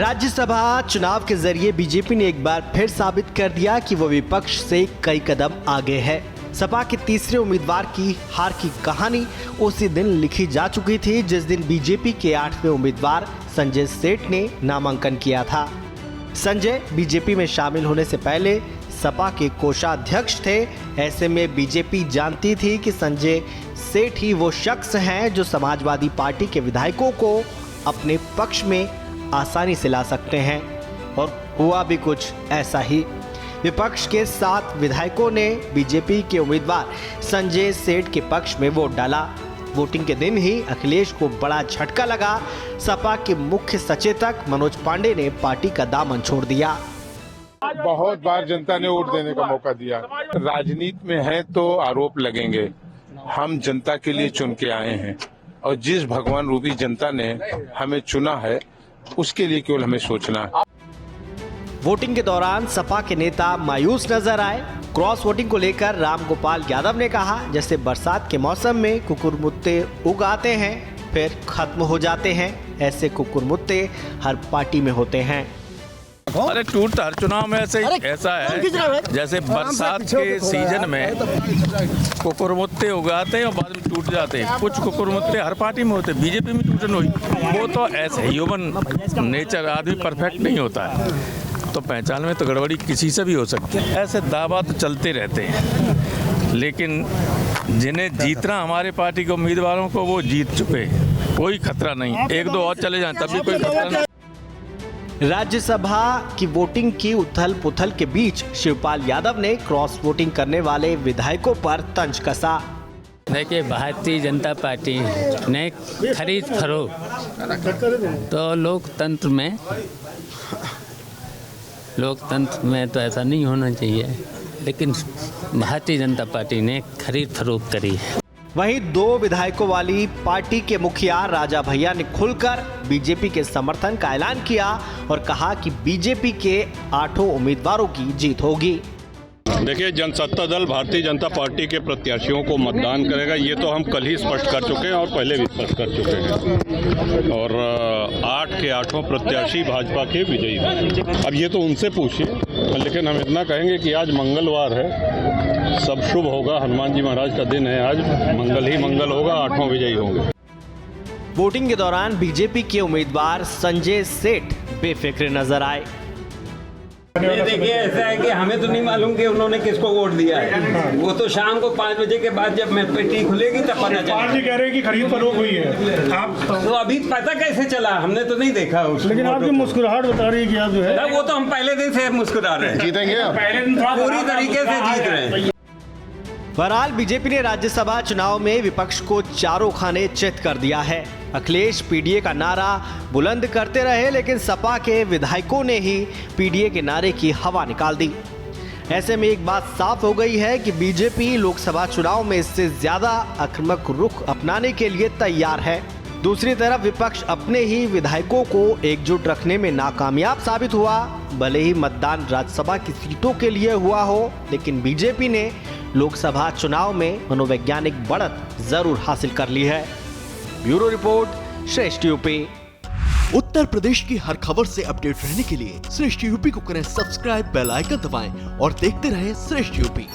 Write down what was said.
राज्यसभा चुनाव के जरिए बीजेपी ने एक बार फिर साबित कर दिया कि वो विपक्ष से कई कदम आगे है। सपा के तीसरे उम्मीदवार की हार की कहानी उसी दिन लिखी जा चुकी थी जिस दिन बीजेपी के 8वें उम्मीदवार संजय सेठ ने नामांकन किया था। संजय बीजेपी में शामिल होने से पहले सपा के कोषाध्यक्ष थे। ऐसे में बीजेपी जानती थी कि संजय सेठ ही वो शख्स हैं जो समाजवादी पार्टी के विधायकों को अपने पक्ष में आसानी से ला सकते हैं, और हुआ भी कुछ ऐसा ही। विपक्ष के 7 विधायकों ने बीजेपी के उम्मीदवार संजय सेठ के पक्ष में वोट डाला। वोटिंग के दिन ही अखिलेश को बड़ा झटका लगा। सपा के मुख्य सचेतक मनोज पांडे ने पार्टी का दामन छोड़ दिया। बहुत बार जनता ने वोट देने का मौका दिया। राजनीति में है तो आरोप लगेंगे। हम जनता के लिए चुन के आए हैं और जिस भगवान रूपी जनता ने हमें चुना है उसके लिए केवल हमें सोचना है। वोटिंग के दौरान सपा के नेता मायूस नजर आए। क्रॉस वोटिंग को लेकर रामगोपाल यादव ने कहा, जैसे बरसात के मौसम में कुकुरमुत्ते उग आते हैं फिर खत्म हो जाते हैं, ऐसे कुकुरमुत्ते हर पार्टी में होते हैं। अरे टूट हर चुनाव में ऐसा है जैसे बरसात के सीजन में कुकुरमुत्ते उगाते हैं और बाद में टूट जाते हैं। कुछ कुकुरमुत्ते हर पार्टी में होते हैं, बीजेपी में टूटन हुई, वो तो ऐसे ह्यूमन नेचर, आदमी परफेक्ट नहीं होता है, तो पहचान में तो गड़बड़ी किसी से भी हो सकती है। ऐसे दावा तो चलते रहते हैं, लेकिन जिन्हें जीतना हमारे पार्टी के उम्मीदवारों को वो जीत चुके, कोई खतरा नहीं। 1-2 और चले जाएं तब भी कोई खतरा नहीं। राज्यसभा की वोटिंग की उथल पुथल के बीच शिवपाल यादव ने क्रॉस वोटिंग करने वाले विधायकों पर तंज कसा। देखिए, भारतीय जनता पार्टी ने खरीद फरोख्त तो लोकतंत्र में तो ऐसा नहीं होना चाहिए, लेकिन भारतीय जनता पार्टी ने खरीद फरोख्त करी है। वहीं 2 विधायकों वाली पार्टी के मुखिया राजा भैया ने खुलकर बीजेपी के समर्थन का ऐलान किया और कहा कि बीजेपी के 8 उम्मीदवारों की जीत होगी। देखिए, जनसत्ता दल भारतीय जनता पार्टी के प्रत्याशियों को मतदान करेगा, ये तो हम कल ही स्पष्ट कर चुके हैं और पहले भी स्पष्ट कर चुके हैं, और 8 के 8 प्रत्याशी भाजपा के विजयी हैं। अब ये तो उनसे पूछिए, लेकिन हम इतना कहेंगे कि आज मंगलवार है, सब शुभ होगा। हनुमान जी महाराज का दिन है, आज मंगल ही मंगल होगा, 8 विजयी होंगे। वोटिंग के दौरान बीजेपी के उम्मीदवार संजय सेठ बेफिक्र नजर आए। देखिए, ऐसा है कि हमें तो नहीं मालूम कि उन्होंने किसको वोट दिया है। वो तो शाम को 5 बजे के बाद जब पेटी खुलेगी तब पता चलेगा। पार्टी कह रहे हैं कि खरीद फरोख्त हुई है, आप तो अभी पता कैसे चला? हमने तो नहीं देखा उसको। लेकिन आपकी मुस्कुराहट बता रही है कि आप जो है वो तो हम पहले दिन से मुस्कुरा रहे हैं, जीतेंगे, पूरी तरीके से जीत रहे हैं। बहरहाल बीजेपी ने राज्यसभा चुनाव में विपक्ष को चारों खाने चित कर दिया है। अखिलेश पीडीए का नारा बुलंद करते रहे, लेकिन सपा के विधायकों ने ही पीडीए के नारे की हवा निकाल दी। ऐसे में एक बात साफ हो गई है कि बीजेपी लोकसभा चुनाव में इससे ज्यादा आक्रामक रुख अपनाने के लिए तैयार है। दूसरी तरफ विपक्ष अपने ही विधायकों को एकजुट रखने में नाकामयाब साबित हुआ। भले ही मतदान राज्यसभा की सीटों के लिए हुआ हो, लेकिन बीजेपी ने लोकसभा चुनाव में मनोवैज्ञानिक बढ़त जरूर हासिल कर ली है। ब्यूरो रिपोर्ट, श्रेष्ठ यूपी। उत्तर प्रदेश की हर खबर से अपडेट रहने के लिए श्रेष्ठ यूपी को करें सब्सक्राइब, बेल आइकन दबाएं और देखते रहें श्रेष्ठ यूपी।